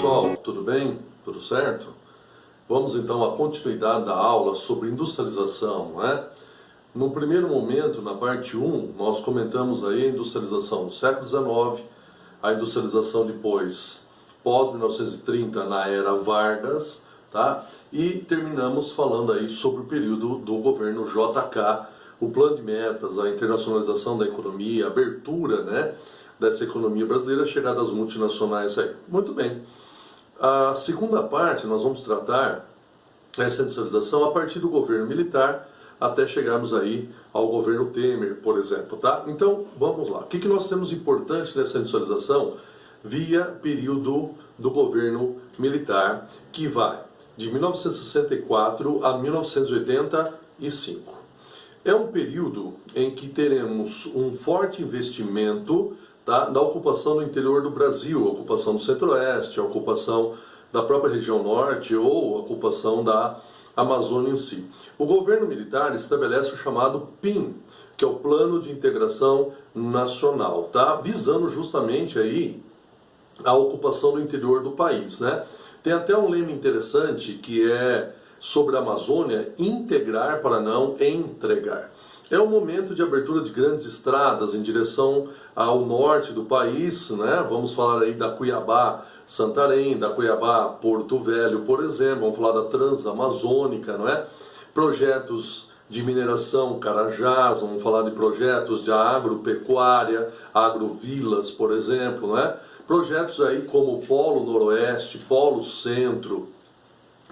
pessoal, tudo bem? Tudo certo? Vamos então à continuidade da aula sobre industrialização, não é? No primeiro momento, na parte 1, nós comentamos aí a industrialização do século XIX, a industrialização depois, pós-1930, na era Vargas, tá? E terminamos falando aí sobre o período do governo JK, o plano de metas, a internacionalização da economia, a abertura, né, dessa economia brasileira, chegada às multinacionais aí. Muito bem. A segunda parte, nós vamos tratar essa industrialização a partir do governo militar, até chegarmos aí ao governo Temer, por exemplo, tá? Então, vamos lá. O que nós temos importante nessa industrialização via período do governo militar, que vai de 1964 a 1985. É um período em que teremos um forte investimento, tá, na ocupação do interior do Brasil, a ocupação do centro-oeste, a ocupação da própria região norte ou a ocupação da Amazônia em si. O governo militar estabelece o chamado PIN, que é o Plano de Integração Nacional, tá? Visando justamente aí a ocupação do interior do país, né? Tem até um lema interessante que é sobre a Amazônia: integrar para não entregar. É um momento de abertura de grandes estradas em direção ao norte do país, né? Vamos falar aí da Cuiabá-Santarém, da Cuiabá-Porto Velho, por exemplo. Vamos falar da Transamazônica, não é? Projetos de mineração Carajás, vamos falar de projetos de agropecuária, agrovilas, por exemplo, não é? Projetos aí como Polo Noroeste, Polo Centro,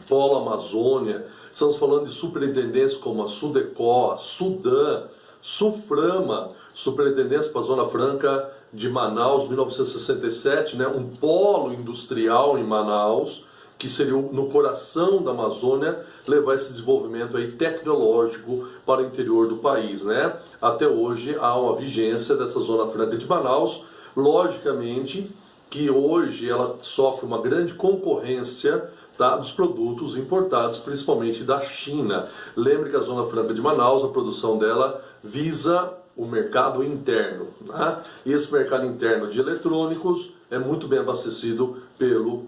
Polo Amazônia. Estamos falando de superintendências como a Sudecó, Sudan, Suframa, Superintendência para a Zona Franca de Manaus, 1967, né? Um polo industrial em Manaus, que seria no coração da Amazônia, levar esse desenvolvimento aí tecnológico para o interior do país, né? Até hoje há uma vigência dessa Zona Franca de Manaus, logicamente que hoje ela sofre uma grande concorrência, tá, dos produtos importados, principalmente da China. Lembre que a Zona Franca de Manaus, a produção dela visa o mercado interno, né? E esse mercado interno de eletrônicos é muito bem abastecido pelos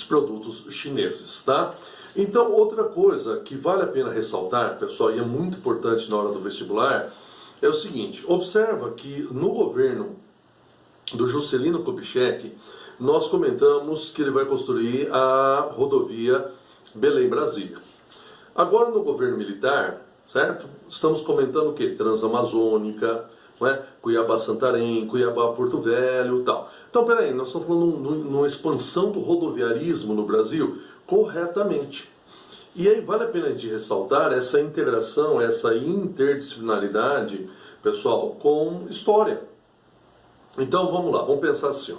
produtos chineses, tá? Então, outra coisa que vale a pena ressaltar, pessoal, e é muito importante na hora do vestibular, é o seguinte: observa que no governo do Juscelino Kubitschek, nós comentamos que ele vai construir a rodovia Belém-Brasília. Agora no governo militar, certo? Estamos comentando o quê? Transamazônica, não é? Cuiabá-Santarém, Cuiabá-Porto Velho e tal. Então, peraí, nós estamos falando numa expansão do rodoviarismo no Brasil? Corretamente. E aí vale a pena a gente ressaltar essa integração, essa interdisciplinaridade, pessoal, com história. Então vamos lá, vamos pensar assim, ó.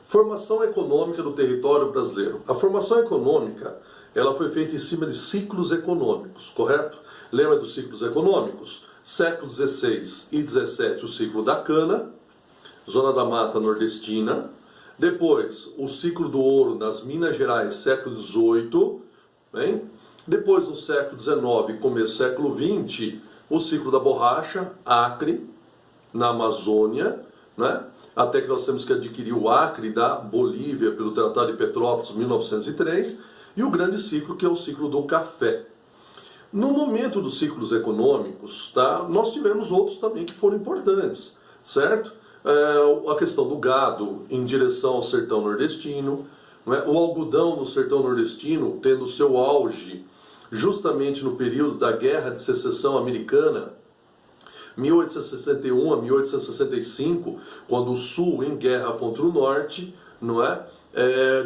Formação econômica do território brasileiro. A formação econômica, ela foi feita em cima de ciclos econômicos, correto? Lembra dos ciclos econômicos? Século XVI e XVII, o ciclo da cana, Zona da Mata Nordestina. Depois, o ciclo do ouro nas Minas Gerais, século XVIII. Bem? Depois, no século XIX e começo do século XX, o ciclo da borracha, Acre, na Amazônia, né? Até que nós temos que adquirir o Acre da Bolívia pelo Tratado de Petrópolis, 1903, e o grande ciclo, que é o ciclo do café. No momento dos ciclos econômicos, tá, nós tivemos outros também que foram importantes, certo? A questão do gado em direção ao sertão nordestino, né? O algodão no sertão nordestino tendo seu auge justamente no período da Guerra de Secessão Americana, 1861 a 1865, quando o Sul em guerra contra o Norte, não é?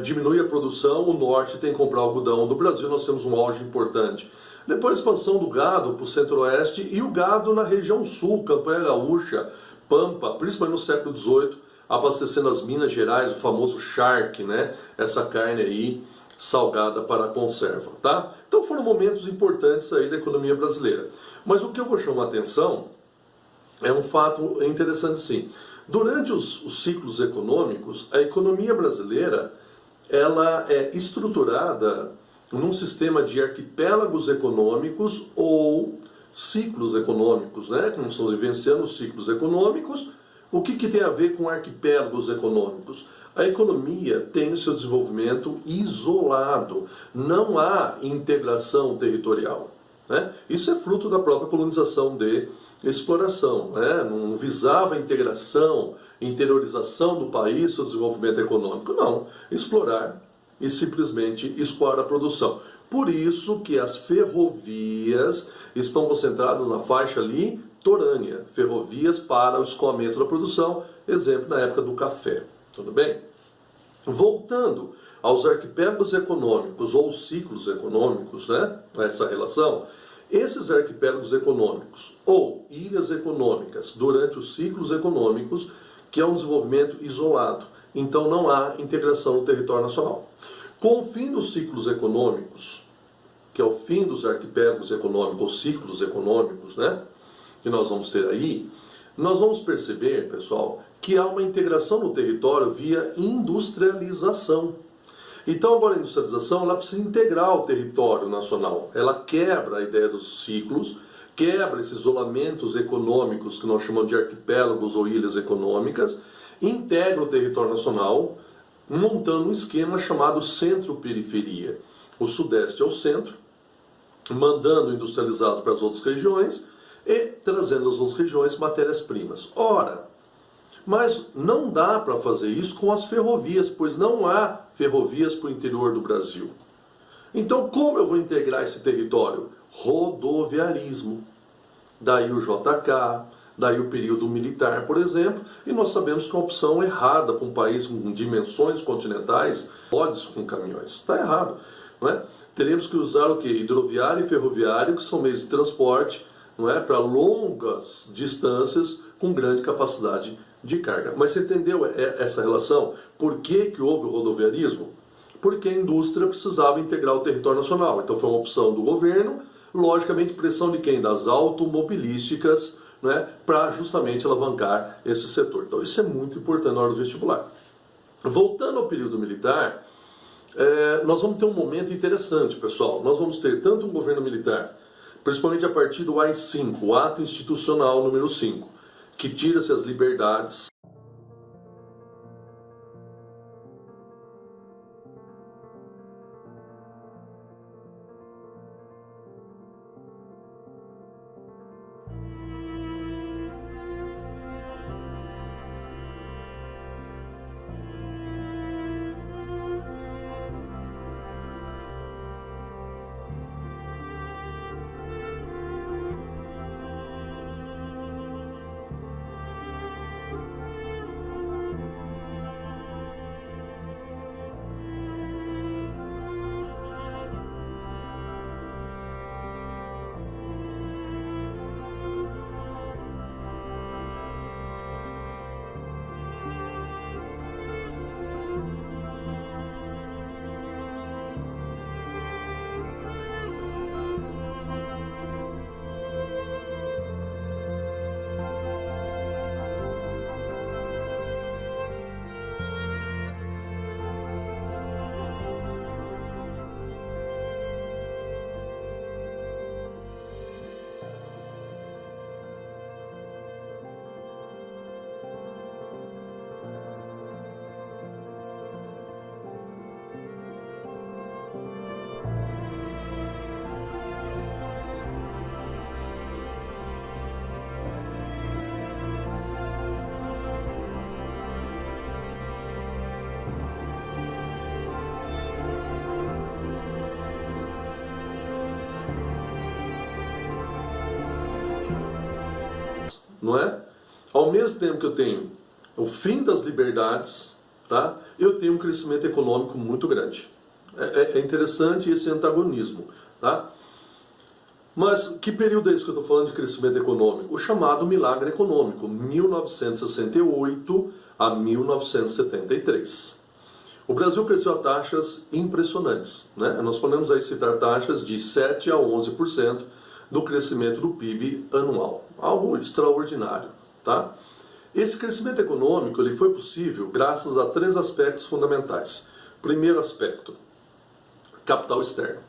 Diminui a produção, o Norte tem que comprar algodão do Brasil, nós temos um auge importante. Depois a expansão do gado para o Centro-Oeste e o gado na região Sul, Campanha Gaúcha, Pampa, principalmente no século XVIII, abastecendo as Minas Gerais, o famoso charque, né? Essa carne aí salgada para a conserva, tá? Então foram momentos importantes aí da economia brasileira. Mas o que eu vou chamar a atenção é um fato interessante, sim. Durante os ciclos econômicos, a economia brasileira ela é estruturada num sistema de arquipélagos econômicos ou ciclos econômicos, né? Que nós estamos vivenciando os ciclos econômicos O que tem a ver com arquipélagos econômicos? A economia tem o seu desenvolvimento isolado, não há integração territorial, né? Isso é fruto da própria colonização de exploração, né? Não visava a integração, interiorização do país, seu desenvolvimento econômico, não. Explorar e simplesmente escoar a produção. Por isso que as ferrovias estão concentradas na faixa litorânea, ferrovias para o escoamento da produção, exemplo na época do café, tudo bem? Voltando aos arquipélagos econômicos ou ciclos econômicos, né, essa relação, esses arquipélagos econômicos ou ilhas econômicas durante os ciclos econômicos, que é um desenvolvimento isolado, então não há integração no território nacional. Com o fim dos ciclos econômicos, que é o fim dos arquipélagos econômicos, ou ciclos econômicos, né, que nós vamos ter aí, nós vamos perceber, pessoal, que há uma integração no território via industrialização. Então, agora a industrialização ela precisa integrar o território nacional. Ela quebra a ideia dos ciclos, quebra esses isolamentos econômicos que nós chamamos de arquipélagos ou ilhas econômicas, integra o território nacional, montando um esquema chamado centro-periferia. O sudeste é o centro, mandando industrializado para as outras regiões e trazendo às outras regiões matérias-primas. Ora, mas não dá para fazer isso com as ferrovias, pois não há ferrovias para o interior do Brasil. Então, como eu vou integrar esse território? Rodoviarismo. Daí o JK, daí o período militar, por exemplo, e nós sabemos que é uma opção errada para um país com dimensões continentais, rodes com caminhões. Está errado, não é? Teremos que usar o quê? Hidroviário e ferroviário, que são meios de transporte, não é? Para longas distâncias com grande capacidade de carga. Mas você entendeu essa relação? Por que houve o rodoviarismo? Porque a indústria precisava integrar o território nacional. Então foi uma opção do governo, logicamente pressão de quem? Das automobilísticas, né? Para justamente alavancar esse setor. Então isso é muito importante na hora do vestibular. Voltando ao período militar, nós vamos ter um momento interessante, pessoal. Nós vamos ter tanto um governo militar, principalmente a partir do AI-5, o Ato Institucional número 5, que tira-se as liberdades. Não é? Ao mesmo tempo que eu tenho o fim das liberdades, tá? Eu tenho um crescimento econômico muito grande. É interessante esse antagonismo, tá? Mas que período é isso que eu estou falando de crescimento econômico? O chamado milagre econômico, 1968 a 1973. O Brasil cresceu a taxas impressionantes, né? Nós podemos aí citar taxas de 7 a 11% do crescimento do PIB anual. Algo extraordinário, tá? Esse crescimento econômico ele foi possível graças a 3 aspectos fundamentais. Primeiro aspecto, capital externo.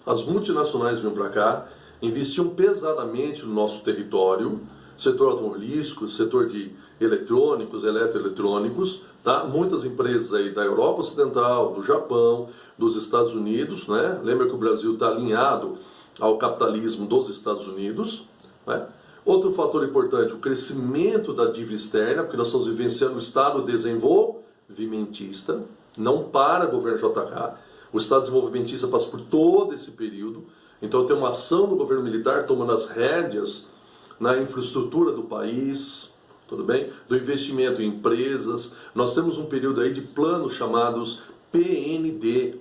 As multinacionais vinham para cá, investiam pesadamente no nosso território, setor automobilístico, setor de eletrônicos, eletroeletrônicos, tá? Muitas empresas aí da Europa Ocidental, do Japão, dos Estados Unidos, né? Lembra que o Brasil está alinhado ao capitalismo dos Estados Unidos, né? Outro fator importante, o crescimento da dívida externa, porque nós estamos vivenciando o estado desenvolvimentista, não para governo JK, o estado desenvolvimentista passa por todo esse período, então tem uma ação do governo militar tomando as rédeas na infraestrutura do país, tudo bem? Do investimento em empresas. Nós temos um período aí de planos chamados PND,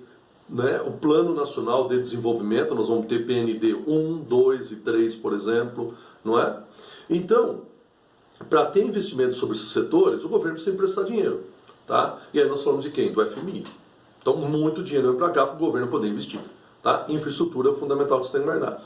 né? O Plano Nacional de Desenvolvimento, nós vamos ter PND 1, 2 e 3, por exemplo, não é? Então, para ter investimento sobre esses setores, o governo precisa emprestar dinheiro, tá? E aí nós falamos de quem? Do FMI. Então, muito dinheiro vem para cá para o governo poder investir, tá? Infraestrutura é fundamental que você tem que guardar.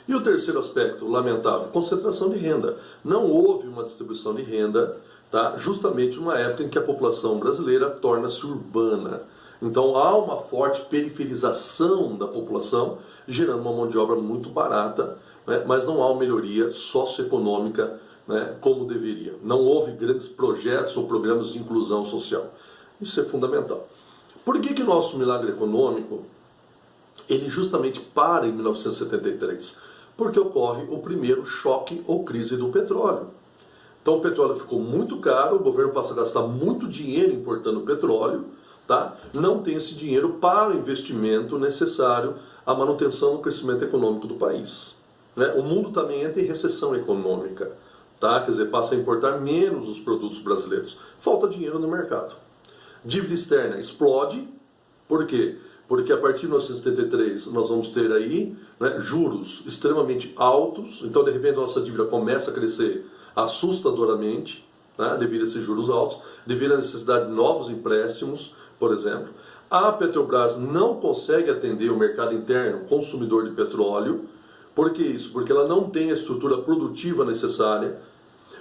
E o terceiro aspecto, lamentável, concentração de renda. Não houve uma distribuição de renda, tá? Justamente numa época em que a população brasileira torna-se urbana. Então há uma forte periferização da população, gerando uma mão de obra muito barata, né? Mas não há uma melhoria socioeconômica, né? Como deveria. Não houve grandes projetos ou programas de inclusão social. Isso é fundamental. Por que o nosso milagre econômico ele justamente para em 1973? Porque ocorre o primeiro choque ou crise do petróleo. Então o petróleo ficou muito caro, o governo passa a gastar muito dinheiro importando petróleo, tá? Não tem esse dinheiro para o investimento necessário à manutenção do crescimento econômico do país, né? O mundo também entra em recessão econômica, tá? Quer dizer, passa a importar menos os produtos brasileiros. Falta dinheiro no mercado. Dívida externa explode, por quê? Porque a partir de 1973 nós vamos ter aí, né, juros extremamente altos, então de repente a nossa dívida começa a crescer assustadoramente, né, devido a esses juros altos, devido à necessidade de novos empréstimos, por exemplo. A Petrobras não consegue atender o mercado interno consumidor de petróleo. Por que isso? Porque ela não tem a estrutura produtiva necessária,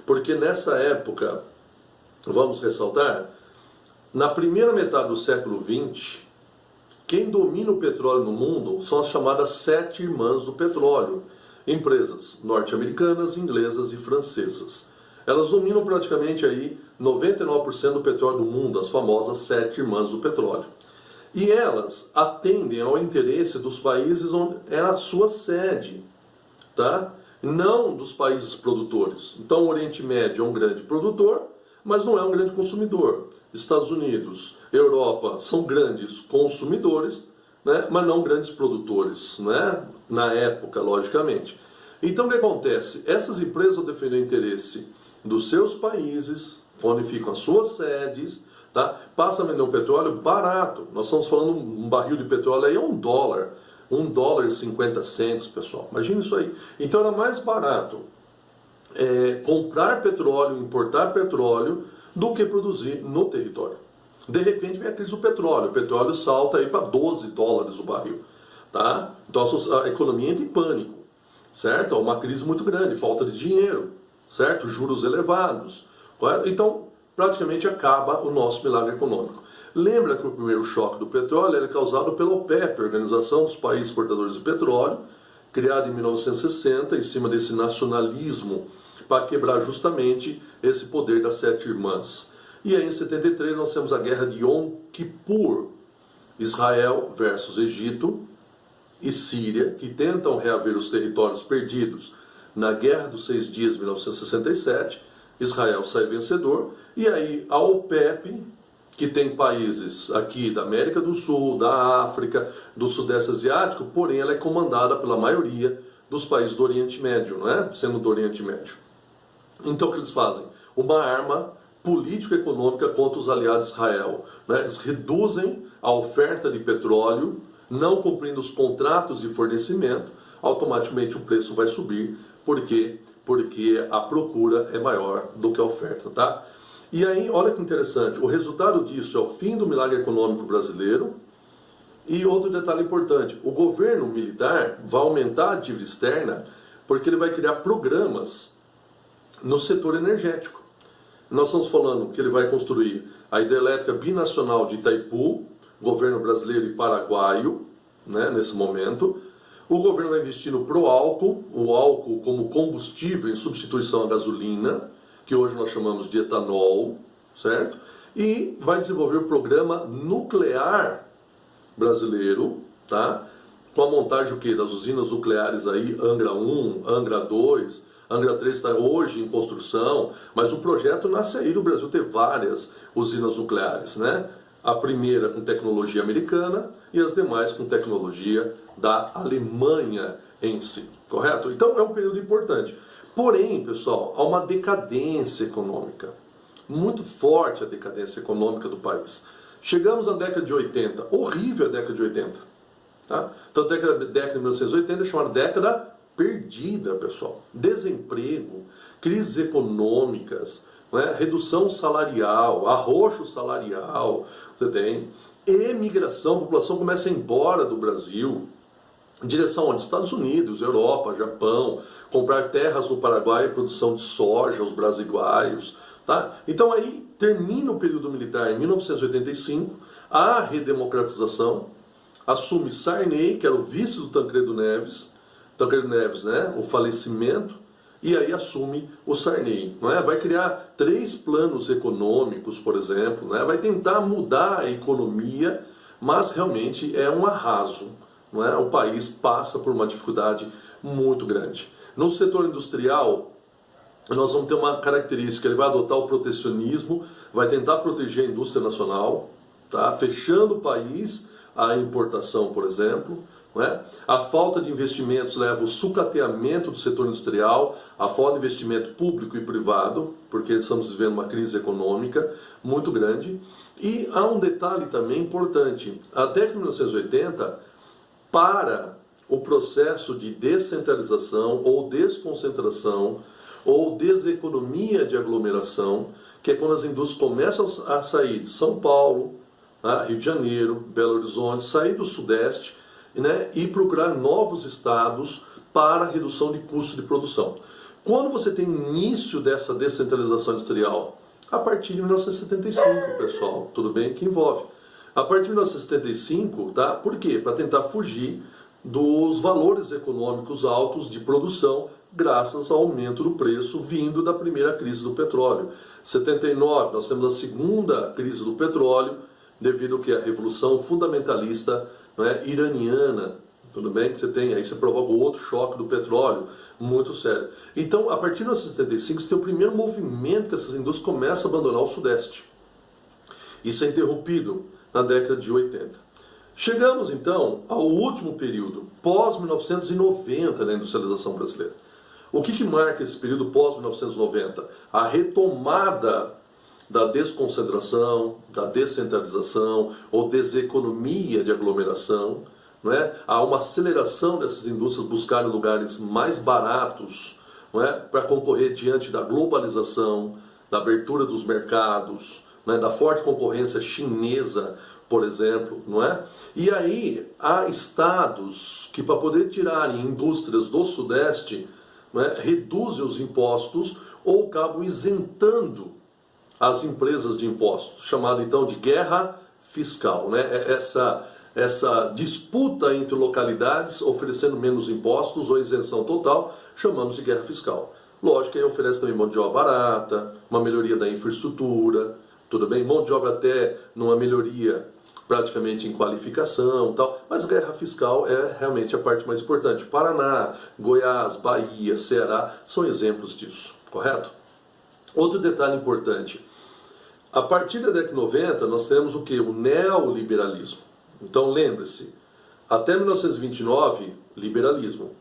porque nessa época, vamos ressaltar, na primeira metade do século XX, quem domina o petróleo no mundo são as chamadas 7 irmãs do petróleo, empresas norte-americanas, inglesas e francesas. Elas dominam praticamente aí 99% do petróleo do mundo, as famosas 7 irmãs do petróleo. E elas atendem ao interesse dos países onde é a sua sede, tá? Não dos países produtores. Então o Oriente Médio é um grande produtor, mas não é um grande consumidor. Estados Unidos, Europa são grandes consumidores, né, mas não grandes produtores, né, na época, logicamente. Então o que acontece? Essas empresas vão defender o interesse dos seus países, onde ficam as suas sedes, tá? Passa a vender um petróleo barato. Nós estamos falando um barril de petróleo aí é $1. $1,50, pessoal. Imagina isso aí. Então era mais barato comprar petróleo, importar petróleo, do que produzir no território. De repente vem a crise do petróleo. O petróleo salta aí para $12 o barril. Tá? Então a economia entra em pânico. Certo? É uma crise muito grande, falta de dinheiro. Certo? Juros elevados. Correto? Então, praticamente acaba o nosso milagre econômico. Lembra que o primeiro choque do petróleo era causado pela OPEP, Organização dos Países Exportadores de Petróleo, criada em 1960, em cima desse nacionalismo, para quebrar justamente esse poder das 7 irmãs. E aí em 73 nós temos a guerra de Yom Kippur, Israel versus Egito e Síria, que tentam reaver os territórios perdidos na Guerra dos 6 Dias de 1967. Israel sai vencedor, e aí a OPEP, que tem países aqui da América do Sul, da África, do Sudeste Asiático, porém ela é comandada pela maioria dos países do Oriente Médio, não é? Sendo do Oriente Médio. Então o que eles fazem? Uma arma político-econômica contra os aliados de Israel, né? Eles reduzem a oferta de petróleo, não cumprindo os contratos de fornecimento, automaticamente o preço vai subir. Por quê? Porque a procura é maior do que a oferta, tá? E aí, olha que interessante, o resultado disso é o fim do milagre econômico brasileiro. E outro detalhe importante, o governo militar vai aumentar a dívida externa porque ele vai criar programas no setor energético. Nós estamos falando que ele vai construir a hidrelétrica binacional de Itaipu, governo brasileiro e paraguaio, né, nesse momento. O governo vai investir no pró-álcool, o álcool como combustível em substituição à gasolina, que hoje nós chamamos de etanol, certo? E vai desenvolver o programa nuclear brasileiro, tá? Com a montagem o quê? Das usinas nucleares aí, Angra 1, Angra 2, Angra 3 está hoje em construção, mas o projeto nasce aí do Brasil ter várias usinas nucleares, né? A primeira com tecnologia americana e as demais com tecnologia da Alemanha em si, correto? Então é um período importante. Porém, pessoal, há uma decadência econômica, muito forte a decadência econômica do país. Chegamos na década de 80, horrível a década de 80. Tá? Então a década de 1980 é chamada década perdida, pessoal. Desemprego, crises econômicas, né? Redução salarial, arroxo salarial, você tem emigração, a população começa a ir embora do Brasil, em direção onde? Estados Unidos, Europa, Japão, comprar terras no Paraguai, produção de soja, os brasileiros, tá? Então aí termina o período militar em 1985, a redemocratização, assume Sarney, que era o vice do Tancredo Neves, né, o falecimento, e aí assume o Sarney, não é? Vai criar 3 planos econômicos, por exemplo, né? Vai tentar mudar a economia, mas realmente é um arraso, não é? O país passa por uma dificuldade muito grande. No setor industrial, nós vamos ter uma característica, ele vai adotar o protecionismo, vai tentar proteger a indústria nacional, tá? Fechando o país à importação, por exemplo. Não é? A falta de investimentos leva ao sucateamento do setor industrial, a falta de investimento público e privado, porque estamos vivendo uma crise econômica muito grande. E há um detalhe também importante, até que em 1980, para o processo de descentralização ou desconcentração ou deseconomia de aglomeração, que é quando as indústrias começam a sair de São Paulo, Rio de Janeiro, Belo Horizonte, sair do Sudeste, né, e procurar novos estados para a redução de custo de produção. Quando você tem início dessa descentralização industrial? A partir de 1975, pessoal, tudo bem? Que envolve. A partir de 1975, tá? Por quê? Para tentar fugir dos valores econômicos altos de produção, graças ao aumento do preço vindo da primeira crise do petróleo. 79, nós temos a segunda crise do petróleo, devido ao que a revolução fundamentalista, não é, iraniana, tudo bem que você tem, aí você provoca outro choque do petróleo, muito sério. Então, a partir de 1975, você tem o primeiro movimento que essas indústrias começam a abandonar o Sudeste. Isso é interrompido na década de 80. Chegamos, então, ao último período, pós-1990, na industrialização brasileira. O que marca esse período pós-1990? A retomada da desconcentração, da descentralização ou deseconomia de aglomeração, não é? Há uma aceleração dessas indústrias buscarem lugares mais baratos, não é? Para concorrer diante da globalização, da abertura dos mercados, não é? Da forte concorrência chinesa, por exemplo, não é? E aí há estados que, para poder tirarem indústrias do Sudeste, não é? Reduzem os impostos ou acabam isentando as empresas de impostos, chamado então de guerra fiscal, né? Essa disputa entre localidades oferecendo menos impostos ou isenção total, chamamos de guerra fiscal. Lógico que aí oferece também mão de obra barata, uma melhoria da infraestrutura, tudo bem? Mão de obra até numa melhoria praticamente em qualificação, tal, mas guerra fiscal é realmente a parte mais importante. Paraná, Goiás, Bahia, Ceará são exemplos disso, correto? Outro detalhe importante, a partir da década de 90 nós temos o que? O neoliberalismo. Então lembre-se, até 1929, liberalismo.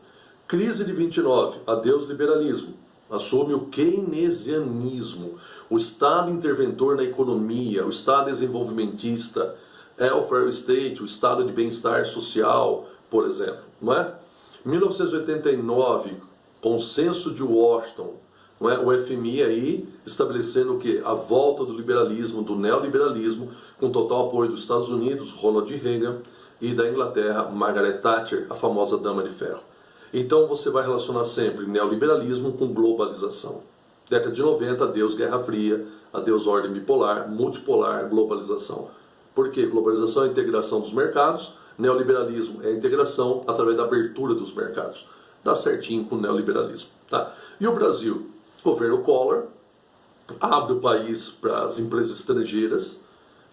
Crise de 29, adeus liberalismo. Assume o keynesianismo, o Estado interventor na economia, o Estado desenvolvimentista, welfare state, o Estado de bem-estar social, por exemplo. Não é? 1989, consenso de Washington, não é? O FMI aí estabelecendo o quê? A volta do liberalismo, do neoliberalismo, com total apoio dos Estados Unidos, Ronald Reagan, e da Inglaterra, Margaret Thatcher, a famosa Dama de Ferro. Então você vai relacionar sempre neoliberalismo com globalização. Década de 90, adeus Guerra Fria, adeus ordem bipolar, multipolar, globalização. Por quê? Globalização é a integração dos mercados, Neoliberalismo é a integração através da abertura dos mercados. Dá certinho com o neoliberalismo. Tá? E o Brasil? Governo Collor, abre o país para as empresas estrangeiras,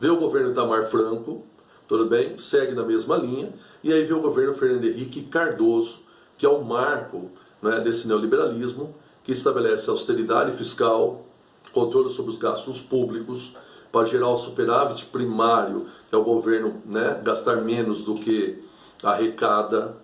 vê o governo Itamar Franco, tudo bem? Segue na mesma linha, e aí vê o governo Fernando Henrique Cardoso, que é o marco, né, desse neoliberalismo, que estabelece austeridade fiscal, controle sobre os gastos públicos, para gerar o superávit primário, que é o governo, né, gastar menos do que arrecada,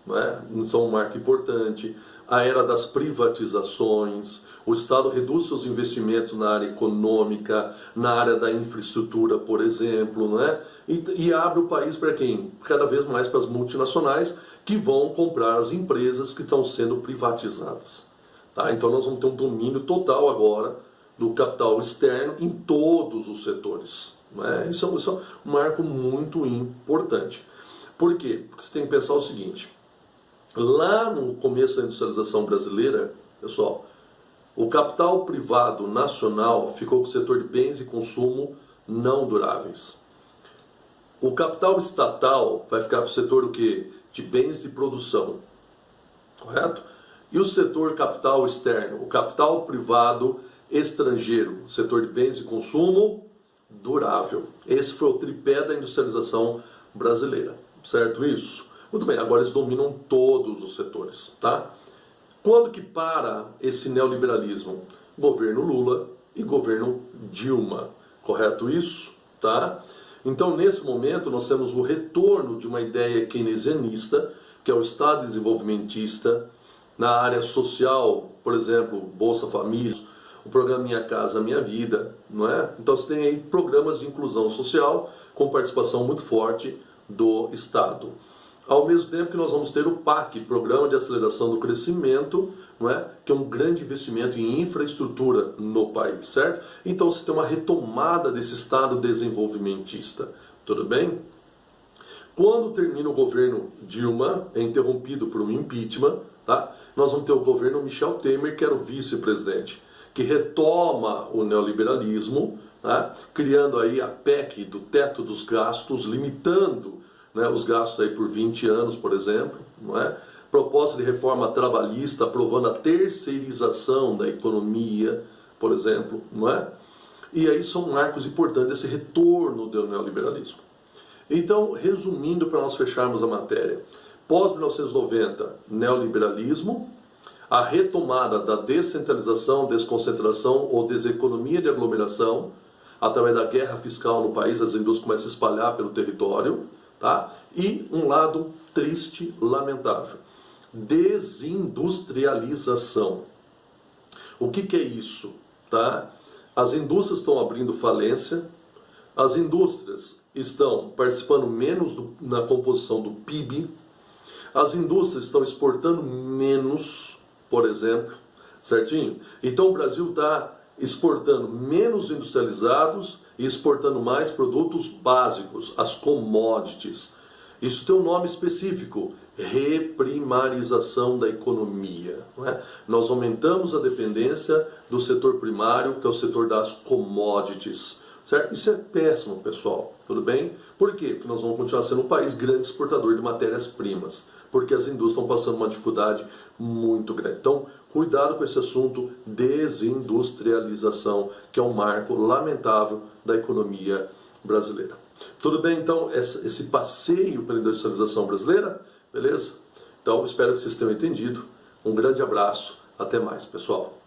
né? Isso é um marco importante. A era das privatizações, o Estado reduz seus investimentos na área econômica, na área da infraestrutura, por exemplo, né? E abre o país para quem? Cada vez mais para as multinacionais que vão comprar as empresas que estão sendo privatizadas. Tá? Então nós vamos ter um domínio total agora do capital externo em todos os setores. Né? Isso é um marco muito importante. Por quê? Porque você tem que pensar o seguinte: lá no começo da industrialização brasileira, pessoal, o capital privado nacional ficou com o setor de bens e consumo não duráveis. O capital estatal vai ficar para o setor do quê? De bens de produção. Correto? E o setor capital externo, o capital privado estrangeiro, o setor de bens de consumo durável. Esse foi o tripé da industrialização brasileira. Certo isso? Muito bem, agora eles dominam todos os setores, tá? Quando que para esse neoliberalismo? Governo Lula e governo Dilma, correto isso? Tá? Então, nesse momento, nós temos o retorno de uma ideia keynesianista, que é o Estado desenvolvimentista, na área social, por exemplo, Bolsa Família, o programa Minha Casa Minha Vida, não é? Então, você tem aí programas de inclusão social com participação muito forte do Estado. Ao mesmo tempo que nós vamos ter o PAC, Programa de Aceleração do Crescimento, não é? Que é um grande investimento em infraestrutura no país, certo? Então você tem uma retomada desse Estado desenvolvimentista, tudo bem? Quando termina o governo Dilma, é interrompido por um impeachment, tá? Nós vamos ter o governo Michel Temer, que era o vice-presidente, que retoma o neoliberalismo, tá? Criando aí a PEC do teto dos gastos, limitando, né, os gastos aí por 20 anos, por exemplo, não é? Proposta de reforma trabalhista, aprovando a terceirização da economia, por exemplo, não é? E aí são marcos importantes desse retorno do neoliberalismo. Então, resumindo para nós fecharmos a matéria, pós-1990, neoliberalismo, a retomada da descentralização, desconcentração ou deseconomia de aglomeração, através da guerra fiscal no país, as indústrias começam a se espalhar pelo território, tá? E um lado triste, lamentável: desindustrialização. O que é isso? Tá? As indústrias estão abrindo falência, as indústrias estão participando menos na composição do PIB, as indústrias estão exportando menos, por exemplo, certinho? Então o Brasil está exportando menos industrializados e exportando mais produtos básicos, as commodities. Isso tem um nome específico: reprimarização da economia. Não é? Nós aumentamos a dependência do setor primário, que é o setor das commodities. Certo? Isso é péssimo, pessoal. Tudo bem? Por quê? Porque nós vamos continuar sendo um país grande exportador de matérias-primas, porque as indústrias estão passando uma dificuldade muito grande. Então, cuidado com esse assunto, desindustrialização, que é um marco lamentável da economia brasileira. Tudo bem, então, esse passeio pela industrialização brasileira? Beleza? Então, espero que vocês tenham entendido. Um grande abraço. Até mais, pessoal.